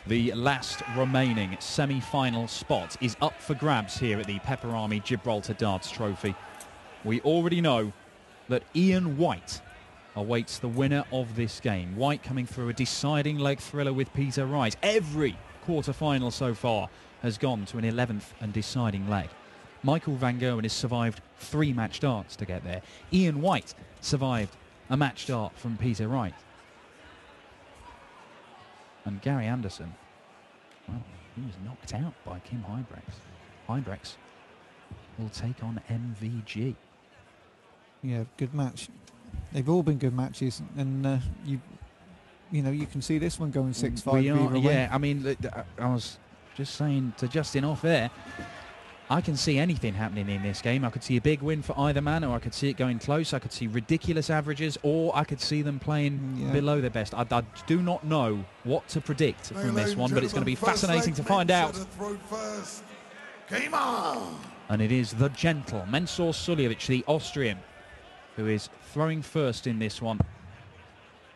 The last remaining semi-final spot is up for grabs here at the Pepperami Gibraltar Darts Trophy. We already know that Ian White awaits the winner of this game. White coming through a deciding leg thriller with Peter Wright. Every quarter-final so far has gone to an 11th and deciding leg. Michael Van Gerwen has survived 3 match darts to get there. Ian White survived a match dart from Peter Wright. And Gary Anderson, well, he was knocked out by Kim Huybrechts. Huybrechts will take on MVG. Yeah, good match. They've all been good matches, and you know, you can see this one going 6-5. Yeah, I mean, I was just saying to Justin off air, I can see anything happening in this game. I could see a big win for either man, or I could see it going close. I could see ridiculous averages, or I could see them playing below their best. I do not know what to predict from this one, but it's going to be fascinating to find out. Game on! And it is the gentle Mensur Suljovic, the Austrian, who is throwing first in this one,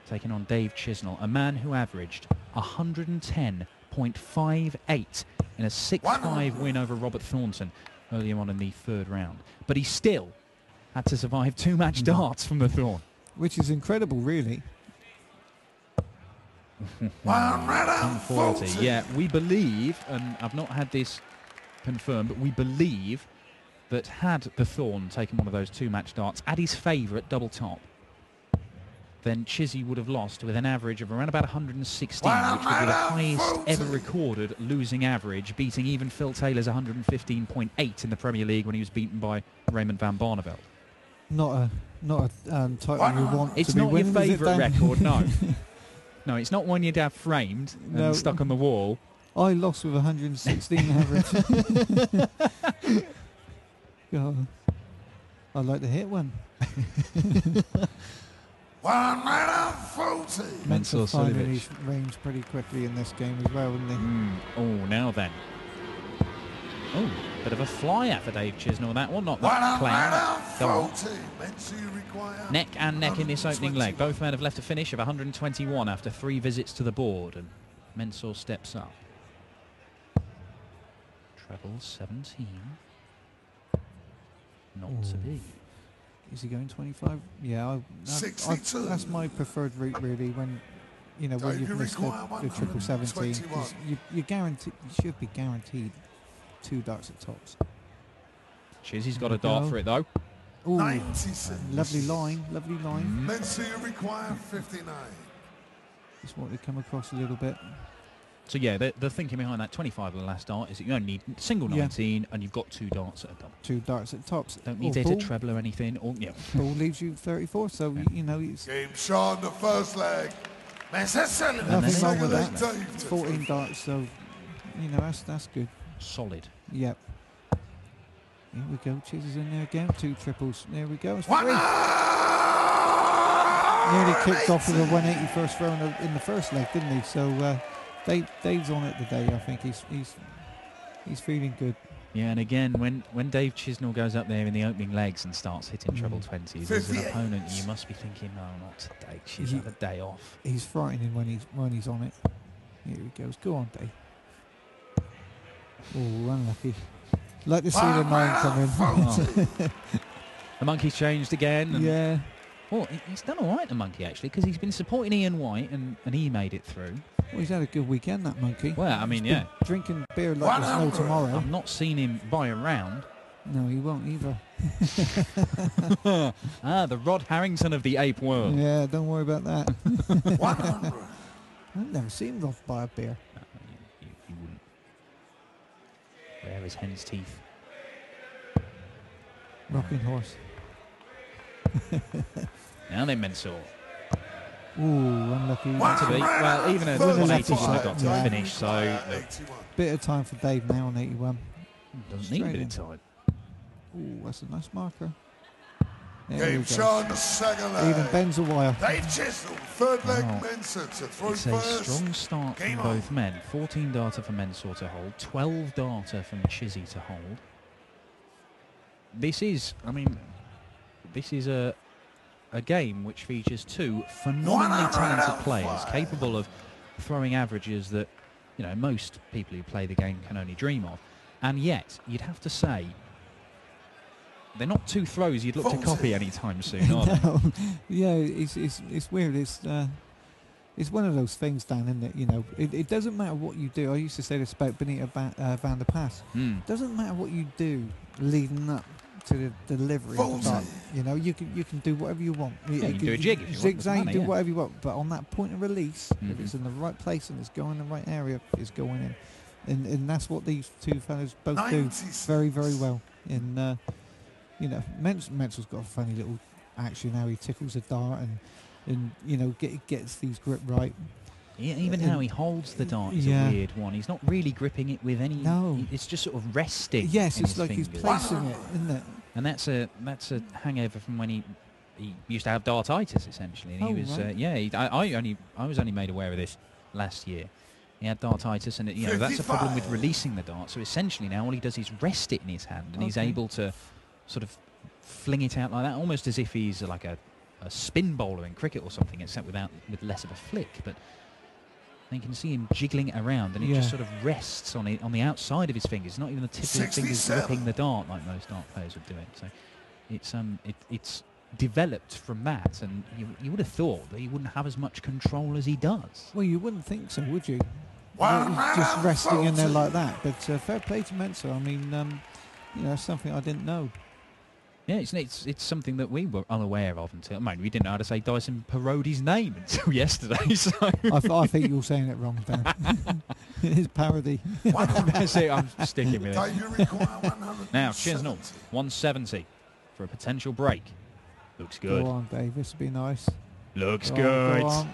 taking on Dave Chisnall, a man who averaged 110.58 in a 6-5 win over Robert Thornton earlier on in the 3rd round. But he still had to survive 2 match darts from the Thorn. Which is incredible, really. 140. Yeah, we believe, and I've not had this confirmed, but we believe that had the Thorn taken one of those 2 match darts at his favourite double top, then Chizzy would have lost with an average of around about 116, which would be the highest ever recorded losing average, beating even Phil Taylor's 115.8 in the Premier League when he was beaten by Raymond van Barneveld. Not a title you want it's to be not winning, your favourite record, no. No, it's not one you'd have framed and stuck on the wall. I lost with 116 average. God, I'd like to hit one. 140. Mensur finding Suljovic. his range pretty quickly in this game as well, wouldn't he? Oh, now then. Oh, bit of a flyer for Dave Chisnall, that one. Not that clown. Go on. Neck and neck in this opening leg. Both men have left a finish of 121 after 3 visits to the board, and Mensur steps up. Treble 17. Not to be. Is he going 25? Yeah, that's my preferred route, really. When when you've missed the triple 17, because you should be guaranteed 2 darts at tops. Chizzy's got a dart for it though. Ooh, lovely line. Mensur, you require 59. Just want to come across a little bit. So yeah, the thinking behind that 25 of the last dart is that you only need single 19 and you've got 2 darts at a double. 2 darts at tops. Don't need to hit a treble or anything. Or, Ball leaves you 34, so it's Game shot the first leg. nothing wrong with that. 14 darts, so that's good. Solid. Yep. Here we go. Chizzy's in there again. 2 triples. There we go. It's 3. Nearly kicked off with a 180 throw in the first leg, didn't he? So Dave's on it today. I think he's feeling good. Yeah, and again, when Dave Chisnall goes up there in the opening legs and starts hitting treble 20s, as an opponent, you must be thinking, no, not today. She's had a day off. He's frightening when he's on it. Here he goes. Go on, Dave. Oh, unlucky. Like to see the 9 come in. The monkey's changed again. And yeah. Well, he's done all right, the monkey, actually, because he's been supporting Ian White, and he made it through. Well, he's had a good weekend, that monkey. Well, I mean, yeah. Drinking beer like there's no tomorrow. I've not seen him buy a round. No, he won't either. The Rod Harrington of the ape world. Yeah, don't worry about that. 100. I've never seen Rod buy a beer. No, you wouldn't. Rare as hen's teeth. Rocking horse. Now then, Mensur. Ooh, unlucky. Well, even a 180 would have got to the finish, so... Bit of time for Dave now on 81. Doesn't need a bit of time. Ooh, that's a nice marker. Game shot the second leg. Even bends a wire. Dave Chisnall, 3rd leg Mensur to throw it's first. A strong start from both men. 14 darter for Mensur to hold, 12 darter from Chizzy to hold. This is a game which features 2 phenomenally talented players capable of throwing averages that you know, most people who play the game can only dream of. And yet, you'd have to say, they're not two throws you'd look to copy anytime soon, are they? No. Yeah, it's weird. It's one of those things, Dan, isn't it? You know, it doesn't matter what you do. I used to say this about Benito van der Pas. It doesn't matter what you do leading up to the delivery of the dart. You know, you can do whatever you want. Yeah, you can do a jig if you want. Zigzag, do whatever you want. But on that point of release, if it's in the right place and it's going in the right area, it's going in. And that's what these two fellas both do very, very well. And, you know, Menzel's got a funny little action how he tickles a dart and you know, gets these grip right. Yeah, even how he holds the dart is a weird one. He's not really gripping it with any... No. It's just sort of resting. Yes, in it's his like fingers. he's placing it, isn't it? And that's a hangover from when he used to have dartitis, essentially. And he was right. I was only made aware of this last year. He had dartitis, and you know, that's a problem with releasing the dart. So essentially now all he does is rest it in his hand, and he's able to sort of fling it out like that, almost as if he's like a spin bowler in cricket or something, except with less of a flick. But you can see him jiggling it around, and it just sort of rests on the outside of his fingers, not even the tip of his fingers gripping the dart like most dart players would do it. So it's developed from that, and you would have thought that he wouldn't have as much control as he does. Well, you wouldn't think so, would you? Just resting in there like that. But fair play to Menzel. I mean, you know, that's something I didn't know. Yeah, it's something that we were unaware of until... I mean, we didn't know how to say Dyson Parodi's name until yesterday, so... I think you're saying it wrong, Dan. It's parody. That's it, I'm sticking with it. Now, Chisnall, 170 for a potential break. Looks good. Go on, Dave, this would be nice. Looks good. Go on.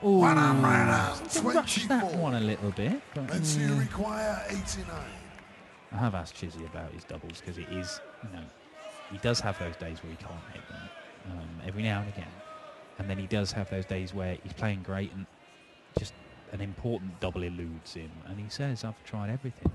Ooh, rush that one a little bit. Let's see, require 89. I have asked Chizzy about his doubles because it is, you know, he does have those days where he can't hit them every now and again. And then he does have those days where he's playing great and just an important double eludes him. And he says, I've tried everything.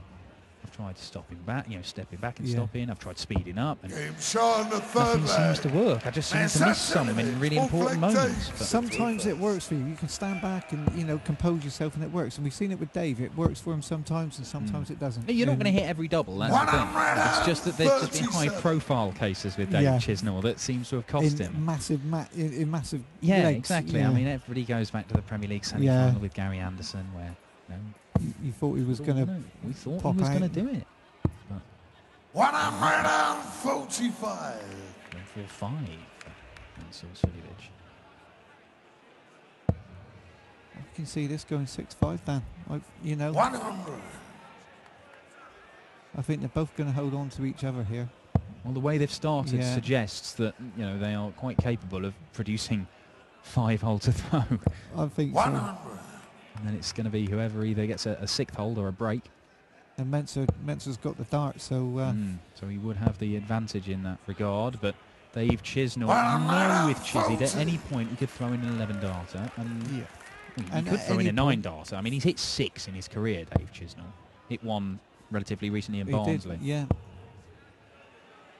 I've tried stopping back, you know, stepping back and stopping. I've tried speeding up, and nothing seems to work. I just seem to miss some in really important moments. But sometimes it works for you. You can stand back and, you know, compose yourself, and it works. And we've seen it with Dave. It works for him sometimes, and sometimes it doesn't. You're not going to hit every double. That's the thing. It's just that there's just been high-profile cases with Dave Chisnall that seems to have cost him massive. Yeah, legs. exactly. Yeah. I mean, everybody goes back to the Premier League semi-final with Gary Anderson, where. You thought he was going to. We thought he was going to do it. 145. 145. And Suljovic. I can see this going 6-5, Dan. You know. 100. I think they're both going to hold on to each other here. Well, the way they've started suggests that, you know, they are quite capable of producing 5 hole to throw. I think 100. so. And then it's going to be whoever either gets a 6th hold or a break. And Menzel's got the dart, so... so he would have the advantage in that regard, but Dave Chisnall, know with Chizzy, at any point he could throw in an 11 darter, and he could throw in a 9 darter. I mean, he's hit 6 in his career, Dave Chisnall. Hit 1 relatively recently in Barnsley. Yeah.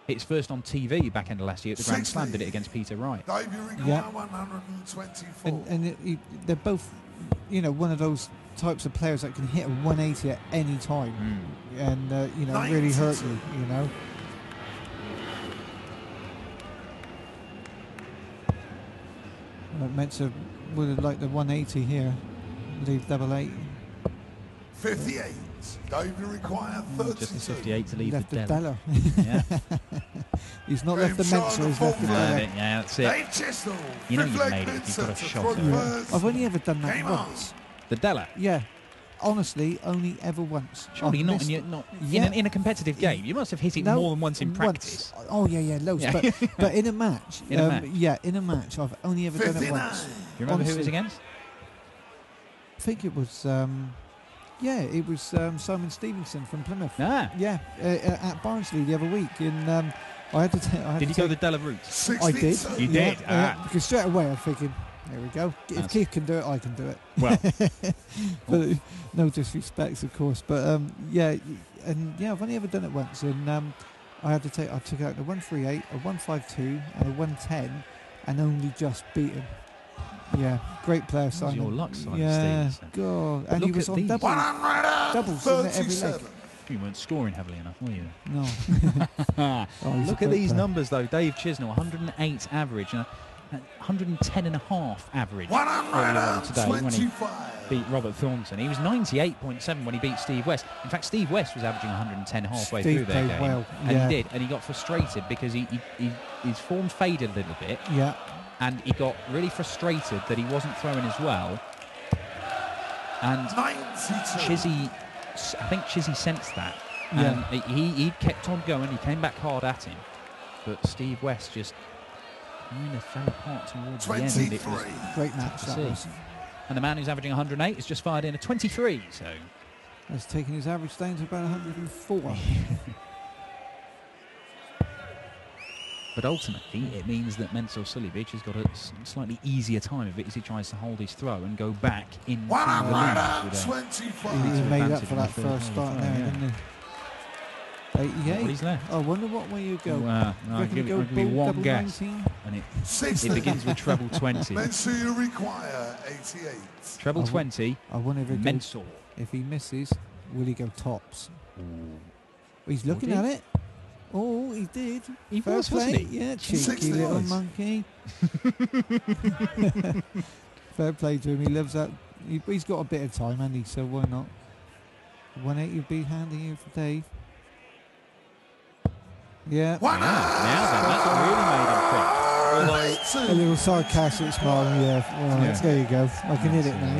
Hit his first on TV back end of last year at the Grand Slam, did it against Peter Wright. Yeah. 124. And they're both, you know, one of those types of players that can hit a 180 at any time and, you know, really hurt you, you know. Menzel would have liked the 180 here, leave double 8. 58. David require 32. Just the 58 to leave left the Della. Yeah. He's not left the Menzel, he's left the Della. Yeah, that's it. You know you've made it if you've got a shot. I've only ever done that once. The Della? Yeah. Honestly, only ever once. Surely not in a competitive game. You must have hit it more than once in practice. Oh yeah, loads. Yeah. But in a match, in a match, I've only ever done it once. You remember who it was against? I think it was. It was Simon Stevenson from Plymouth. Ah. Yeah, at Barnsley the other week. And I had to. Did you go the Della route? I did. You did. Because straight away I'm thinking, there we go. If Keith can do it, I can do it. Well, but no disrespect, of course. But I've only ever done it once, and I took out the 138, a 152, and a 110, and only just beat him. Yeah, great player, That was Simon. your luck, Simon Yeah, Stevens. God. And he Look was at on these. doubles in every leg. You weren't scoring heavily enough, were you? No. Oh, he's a Look at great these player. numbers, though. Dave Chisnall, 108 average, 110.5 average earlier on today when he beat Robert Thornton. He was 98.7 when he beat Steve West. In fact, Steve West was averaging 110 halfway through their game. Well, and yeah. he did, and he got frustrated because his form faded a little bit. Yeah. And he got really frustrated that he wasn't throwing as well. And Chizzy, I think Chizzy sensed that. Yeah. And he kept on going. He came back hard at him. But Steve West just kind of fell apart towards the end. It was great match, that was. And the man who's averaging 108 has just fired in a 23. So that's taking his average down to about 104. But ultimately, it means that Mensur Suljovic has got a slightly easier time of it as he tries to hold his throw and go back into the lead. He made up for that first start there, didn't he? 88. What he's left. I wonder what way you go. I'll give you one guess. 19? And it begins with treble 20. Mensur, you require 88. Treble 20. I wonder if Mensur. If he misses, will he go tops? Ooh. He's looking at it. Oh, he did. He Fair was, play. wasn't he? Yeah, cheeky little monkey. Fair play to him. He loves that. He's got a bit of time, hasn't he? So why not? 180 would be handy here for Dave. Yeah. Now then, that really made him think. A little sarcastic smile. Yeah. All right, there you go. I can hit it now.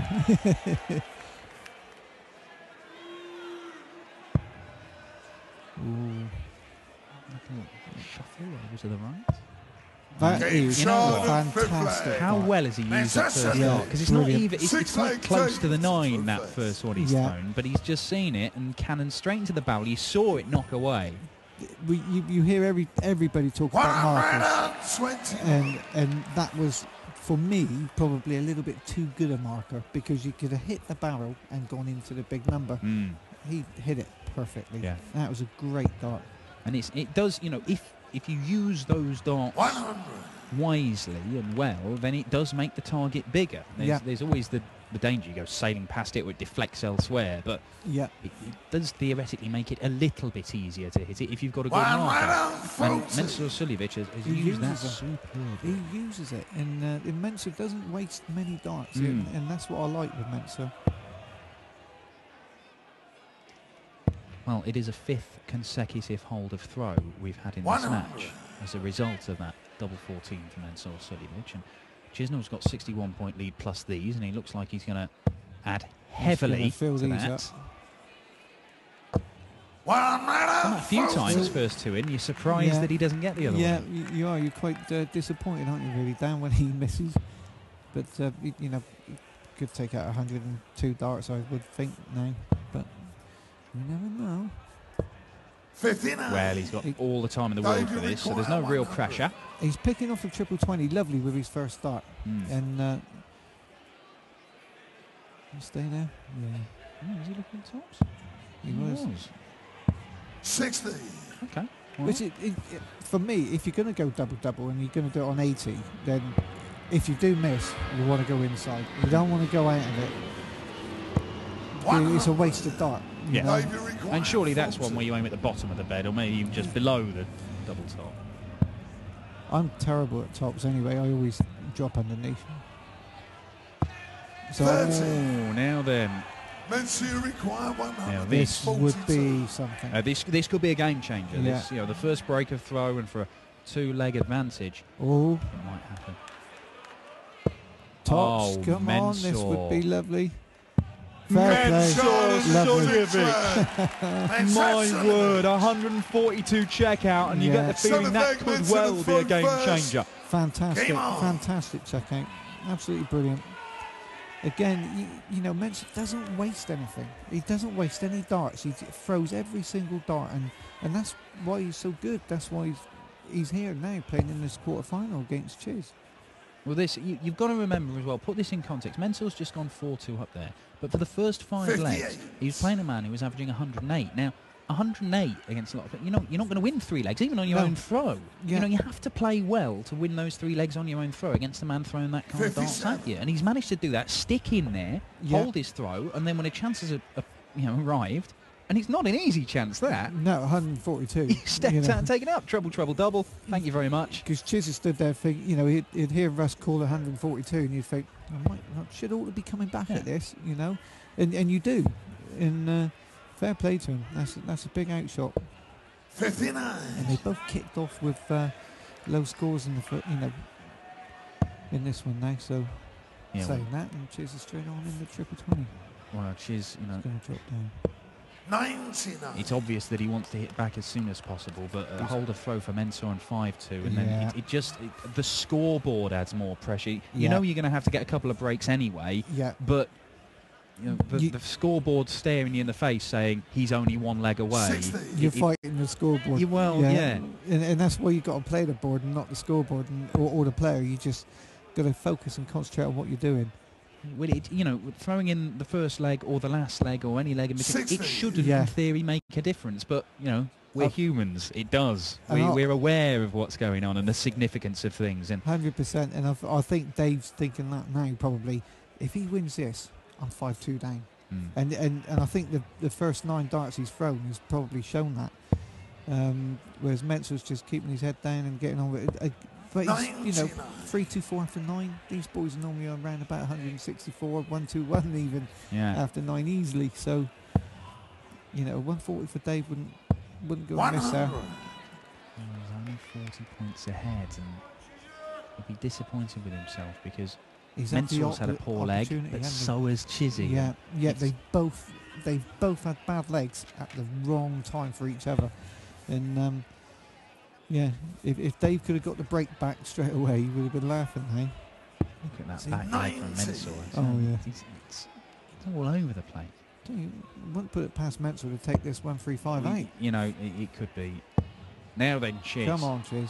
Ooh. Shuffle over to the right. That is fantastic. How well has he used that first start? Because it's not even, it's quite close to the 9, that first one he's thrown, but he's just seen it and cannon straight into the barrel. You saw it knock away. You hear everybody talk about markers, and that was, for me, probably a little bit too good a marker, because you could have hit the barrel and gone into the big number. He hit it perfectly. Yeah. That was a great dart. And it does, you know, if you use those darts wisely and well, then it does make the target bigger. There's always the danger you go sailing past it or it deflects elsewhere, but it does theoretically make it a little bit easier to hit it if you've got a good marker. And Mensur Suljovic has used that superbly. He uses it, and Mensur doesn't waste many darts, and that's what I like with Mensur. Well, it is a 5th consecutive hold of throw we've had in this match as a result of that double 14 for Mensur Suljovic. And Chisnall's got 61-point lead plus these, and he looks like he's going to add heavily to that. A few times first 2 in, you're surprised that he doesn't get the other one. Yeah, you are. You're quite disappointed, aren't you, really, Dan, when he misses? But, you know, he could take out 102 darts, I would think, now. But you never know. 59. Well, he's got all the time in the world for this, so there's no real pressure. He's picking off a triple 20, lovely with his first start. And stay there. Yeah. Was he looking tops? He was. 60. Okay. Which for me, if you're going to go double and you're going to do it on 80, then if you do miss, you want to go inside. You don't want to go out of it. It's a wasted dart. Yeah. And surely that's one where you aim at the bottom of the bed, or maybe even just below the double top. I'm terrible at tops anyway. I always drop underneath. So now then. Now this would be something. This could be a game changer. Yeah. This, the first break of throw and for a 2-leg advantage. Oh, it might happen. Tops, come on, this would be lovely. Fair play. Lovely. My word, 142 checkout, and you get the feeling that could well be a game changer. Fantastic checkout. Absolutely brilliant. Again, you know, Mensur doesn't waste anything. He doesn't waste any darts. He throws every single dart, and that's why he's so good. That's why he's here now, playing in this quarter-final against Chiz. Well, you've got to remember as well, put this in context. Mensur's just gone 4-2 up there. But for the first 5 legs, he was playing a man who was averaging 108. Now, 108 against a lot of people. You're not going to win 3 legs, even on your own throw. Yeah. You have to play well to win those 3 legs on your own throw against a man throwing that kind of darts at you. And he's managed to do that, stick in there, hold his throw, and then when the chances are arrived, and it's not an easy chance, that. No, 142. He stepped out and taken it up. Treble, treble, double. Thank you very much. Because Chisnall stood there thinking, he'd hear Russ call 142 and you'd think, I should ought to be coming back at this, And you do. And fair play to him. That's a big outshot. 59. And they both kicked off with low scores in in this one now. So saying that, and Chiz is straight on in the triple 20. Well, Chiz, It's going to drop down. 99. It's obvious that he wants to hit back as soon as possible, but hold a throw for Mensah on 5-2, and then the scoreboard adds more pressure. You know you're going to have to get a couple of breaks anyway. Yeah. But the scoreboard staring you in the face, saying he's only 1 leg away. 60. You're fighting the scoreboard. And that's why you've got to play the board and not the scoreboard or the player. You just got to focus and concentrate on what you're doing. Well, throwing in the first leg or the last leg or any leg in between, it shouldn't, in theory, make a difference. But, we're humans. It does. We're aware of what's going on and the significance of things. And 100%. And I think Dave's thinking that now, probably. If he wins this, I'm 5-2 down. And I think the first 9 darts he's thrown has probably shown that. Whereas Mensah's just keeping his head down and getting on with it. But he's, 3-2-4 after 9. These boys are normally around about 164, 1-2-1 even after 9 easily. So, 140 for Dave wouldn't go amiss there. He's only 40 points ahead, and he'd be disappointed with himself because Mensah's had a poor leg, but so has Chizzy. Yeah. They've both had bad legs at the wrong time for each other, and. If Dave could have got the break back straight away, he would have been laughing, hey? Look at that back leg from Mensah. It's all over the place. You wouldn't put it past Mensah to take this 1-3-5-8. It could be. Now then, Chiz. Come on, Chiz.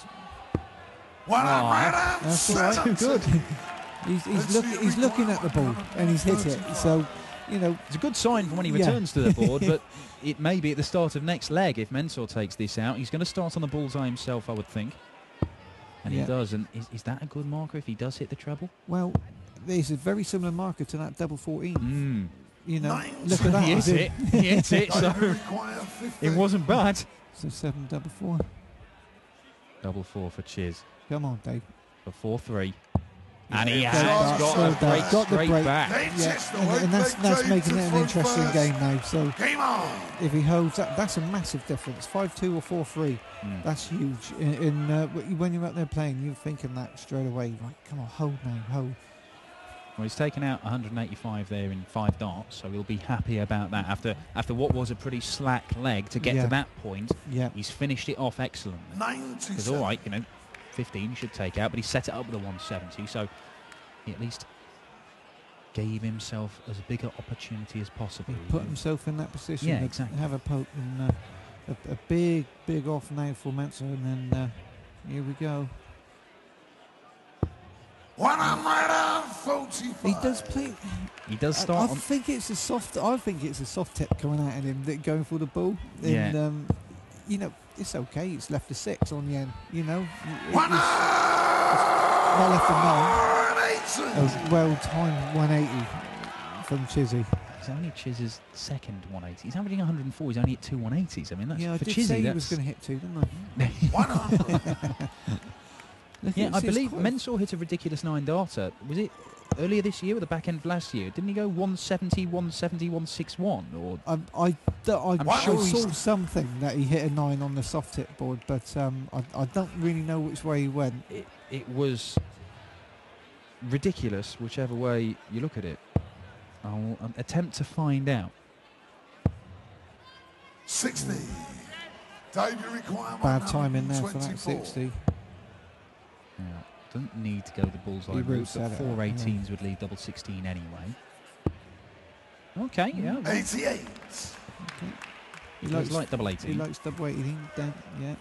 That's all right. Good. he's looking at the ball and he's hit it. So, it's a good sign for when he returns to the board, but it may be at the start of next leg if Mensah takes this out. He's going to start on the bullseye himself, I would think. And he does. And is that a good marker if he does hit the treble? Well, there's a very similar marker to that double 14. Look at that. He hit it. He hit it, so it wasn't bad. So 7 double 4. Double 4 for Chiz. Come on, Dave. For 4-3. And he has got the break straight back. And that's making it an interesting game now. So if he holds that, that's a massive difference. 5-2 or 4-3. That's huge. When you're out there playing, you're thinking that straight away. Right, come on, hold now, hold. Well, he's taken out 185 there in 5 darts, so he'll be happy about that. After what was a pretty slack leg to get to that point, he's finished it off excellently. Because all right, 15 should take out, but he set it up with a 170, so he at least gave himself as big an opportunity as possible. He put himself in that position. Yeah, exactly. Have a poke and a big off now for Mensah, and then here we go. 145. He does play. He does start. I think it's a soft tip coming out at him, going for the ball. Yeah. And, it's okay. It's left a 6 on the end. Not left a 9. Well timed 180 from Chizzy. It's only Chiz's second 180. He's averaging 104. He's only hit 2 180s. I mean, that's for Chizzy. Say he was going to hit 2, didn't I? I believe Mensah hit a ridiculous 9-darter. Was it earlier this year or the back end of last year? Didn't he go 170, 170, 161? Or I'm sure I saw something that he hit a 9 on the soft tip board, but I don't really know which way he went. It was ridiculous, whichever way you look at it. I'll attempt to find out. 60. Dave, you require bad time in there for that 60. Yeah, don't need to go the bullseye route, but 418s would leave double 16 anyway. Okay, yeah. 88. Okay. He likes like double 18. He likes double 18. Yeah.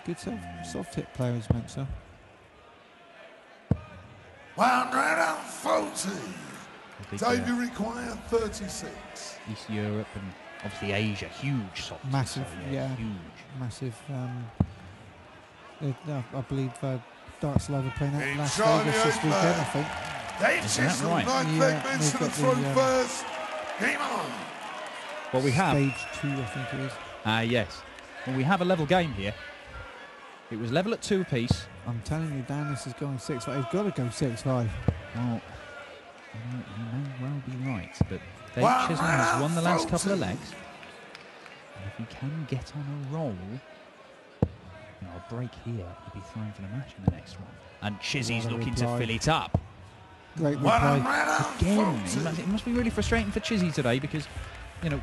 Good soft tip players, Mensah. 140. Dave, you require 36. East Europe and obviously Asia, huge soccer. Massive, so, yeah. Huge. Massive. I believe Darts Live are playing at Las Vegas this weekend, I think. Dave Chisnall, right? 9 segments to the throw first. Game on. Well, we have. Stage 2, I think it is. Yes. Well, we have a level game here. It was level at 2 apiece. I'm telling you, Dan, this is going 6-5. It's got to go 6-5. Well, you may well be right, but Dave Chisnall has won the last couple of legs. And if he can get on a roll, a break here, he'll be thrown for the match in the next one. And Chizzy's looking to fill it up. Great reply. Again, it must be really frustrating for Chizzy today because,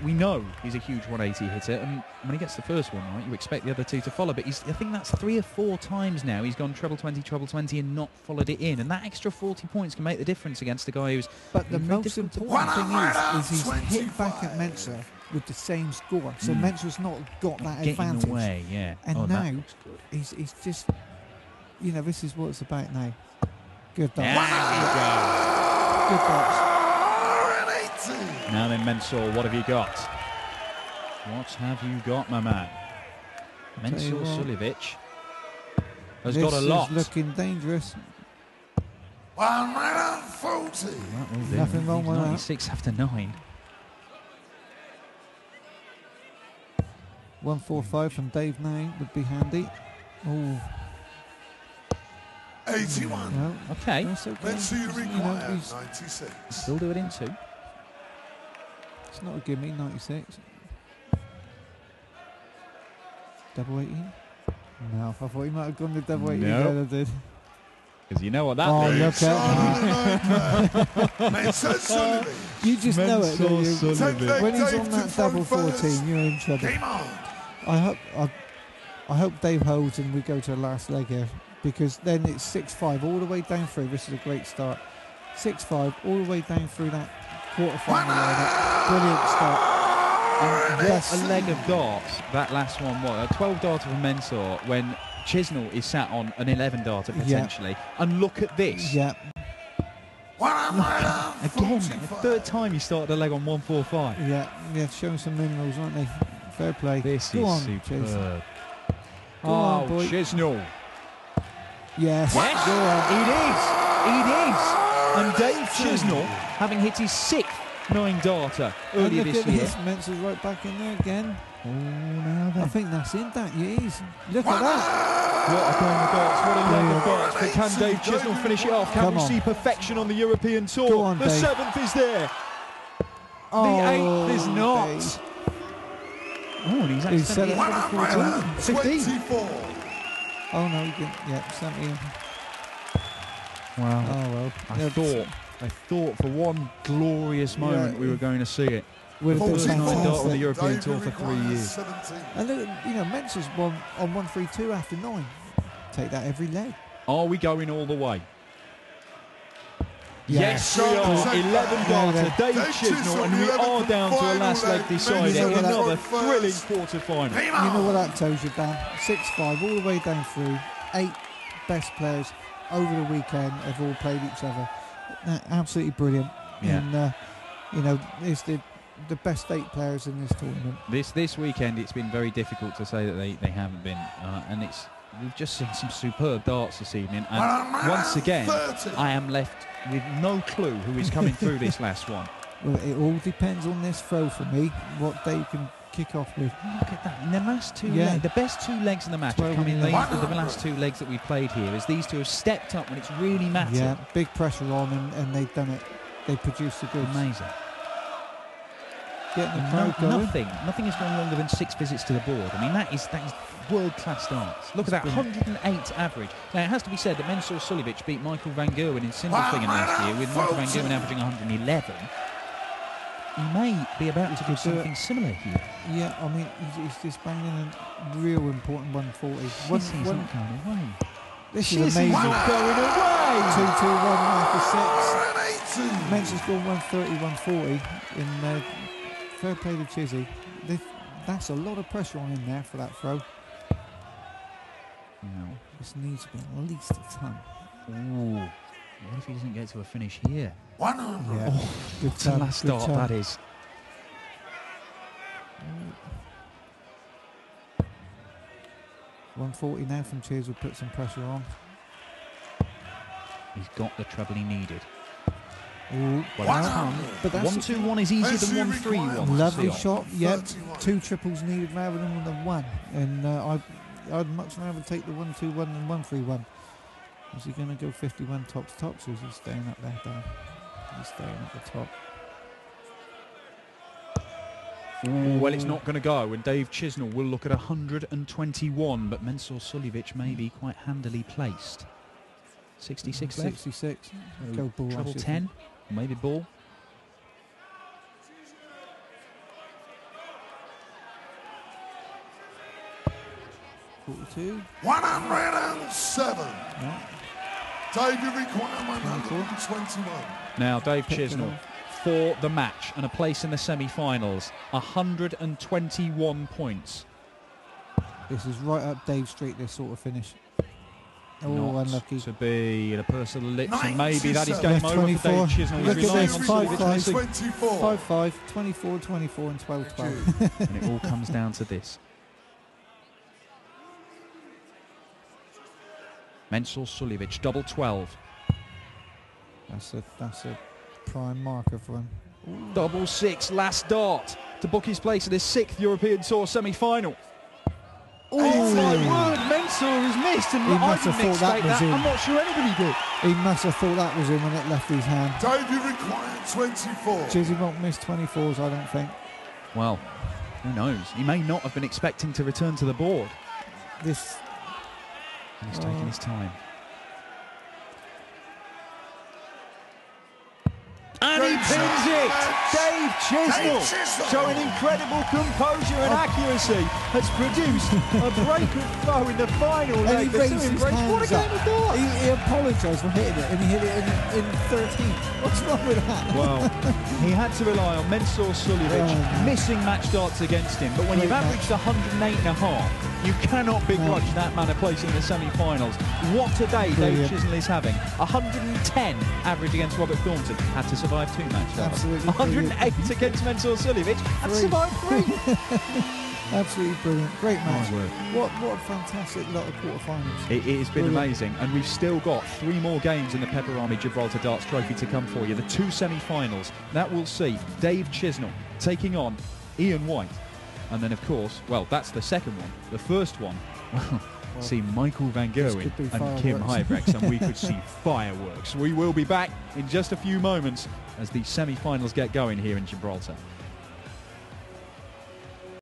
we know he's a huge 180 hitter, and when he gets the first one right, you expect the other two to follow. But I think that's 3 or 4 times now he's gone treble 20, and not followed it in. And that extra 40 points can make the difference against a guy who's. But the most important thing is he's hit back at Mensah with the same score. So Mensah's not got that advantage. In the way, yeah. And now he's just, this is what it's about now. Good darts. Good darts. Now then, Mensah, what have you got? What have you got, my man? Mensah Suljovic has got a lot. This is looking dangerous. 140. Nothing wrong with that. 96 after 9. 145 from Dave now would be handy. Oh. 81. Well, okay. That's okay. Let's see you require 96. Still do it in 2. It's not a gimme, 96. Double 18? No, I thought he might have gone to double 18. Nope. I did. Because you know what that means. You just know it, don't you? When he's on that double 14, you're in trouble. I hope Dave holds and we go to the last leg here, because then it's 6-5 all the way down through. This is a great start. 6-5 all the way down through that quarter-final lineup. Brilliant start. And what a leg of darts that last one was. A 12 darter from Mensah when Chisnall is sat on an 11 darter potentially. And look at this. Yeah. Again, the 3rd time he started a leg on 145. Yeah, showing some minerals, aren't they? Fair play. This Go is on, superb. Go on, boy. Chisnall. Yes. It is. And Dave Chisnall, having hit his 6th 9-darter earlier this year. Mensah's right back in there again. Oh, now then. I think that's in that. Yes. Look at that. What a game of darts. What a leg of darts. But can Dave Chisnall finish it off? Can we see perfection on the European Tour? Go on, the Dave. 7th is there. The 8th is not. Dave. Oh, and he's actually 16. Oh no, he didn't. Yeah, 17. Wow. Oh well. I thought for one glorious moment we were going to see it. With the a first 9 dart on the fantastic. European Tour for 3 years. And look, Mensah's won on 132 after 9. Take that every leg. Are we going all the way? Yeah. Yes, we are. 11 darter, Dave Chisnall, and we are down to a last leg decider. Another thrilling quarter-final. You know what that tells you, Dan? 6-5 all the way down through. 8 best players over the weekend have all played each other. Absolutely brilliant. Yeah. And it's the best 8 players in this tournament. This weekend, it's been very difficult to say that they haven't been, and we've just seen some superb darts this evening. And once again, I am left with no clue who is coming through this last one. Well, it all depends on this throw for me, what Dave can kick off with. Look at that. In the last 2 legs, the best 2 legs in the match have come in the last 2 legs that we've played here, as these two have stepped up when it's really mattered. Yeah, big pressure on, and they've done it. They produced a good. Amazing. Getting the crowd going. Nothing has gone longer than 6 visits to the board. I mean, that is world-class darts. Look at that, 108 average. Now, it has to be said that Mensah Suljovic beat Michael van Gerwen in single finger last year, with Michael van Gerwen averaging 111. He may be about to do something similar here. Yeah, I mean, he's just banging a real important 140. This is not going away. This is amazing. Not going away. 2-2-1 after 6. Mensah's gone 130, 140 in fair play to Chizzy. That's a lot of pressure on him there for that throw. No. This needs to be at least a ton. Ooh. What if he doesn't get to a finish here? 100. Yeah. Oh, what a last start that is. $140 now from Cheers will put some pressure on. He's got the treble he needed. Ooh, Well, that's come. but that's 1-2-1 is easier than 1-3-1. lovely still. shot. Yep, 31. 2 triples needed rather than the 1. And I'd much rather take the 1-2-1 than 1-3-1. Is he going to go 51 tops, or is he staying up there, Dan? He's staying at the top. Well, it's not going to go, and Dave Chisnall will look at 121, but Mensur Suljovic may be quite handily placed. 66 left. 66. So Go ball. treble 10, or maybe ball. $42. 107. Yeah. Dave, your requirement 121. Now, Dave Picked it Chisnall up. for the match and a place in the semi-finals. 121 points. This is right up Dave Street, this sort of finish. Oh, Not unlucky. to be a personal lips, and 97. maybe that is game over for 24. Dave Chisnall. Look He's at relying this, on 5-5. Suljovic. 24. 5-5, 24, 24 and 12-12. And it all comes down to this. Mensur Suljovic, double 12. That's a prime marker for him. Double 6, last dart to book his place in his 6th European Tour semi-final. Oh my word, Mensur has missed, and He I must have didn't thought that expect was that. in. I'm not sure anybody did. He must have thought that was in when it left his hand. Dave, you require 24. Chizzy won't miss 24s, I don't think. Well, who knows? He may not have been expecting to return to the board. This. And he's taking his time. And he pins it! Dave Chisnall, showing incredible composure and accuracy, has produced a break of flow in the final And he leg. The raised two his breaks. What a hands game up. of darts! He apologised for hitting it, and he hit it in 13. What's wrong with that? Well, he had to rely on Mensur Suljovic, Oh. missing match darts against him. But when Great you've averaged 108.5, you cannot begrudge that man a place in the semi-finals. What a day Dave Brilliant. Chisnall is having. 110 average against Robert Thornton. Had to survive 2 match darts. Absolutely 108 against Mensur Suljovic. Had to 3. survive 3. Absolutely brilliant. Great match. My word. What a fantastic lot of quarterfinals. It has been Brilliant. amazing, and we've still got 3 more games in the Pepperami Gibraltar Darts Trophy to come for you. The 2 semi-finals that will see Dave Chisnall taking on Ian White, and then of course, well, that's the second one. The first one, well, see Michael Van Gerwen could be and Kim fireworks. Huybrechts, and we could see fireworks. We will be back in just a few moments as the semi-finals get going here in Gibraltar.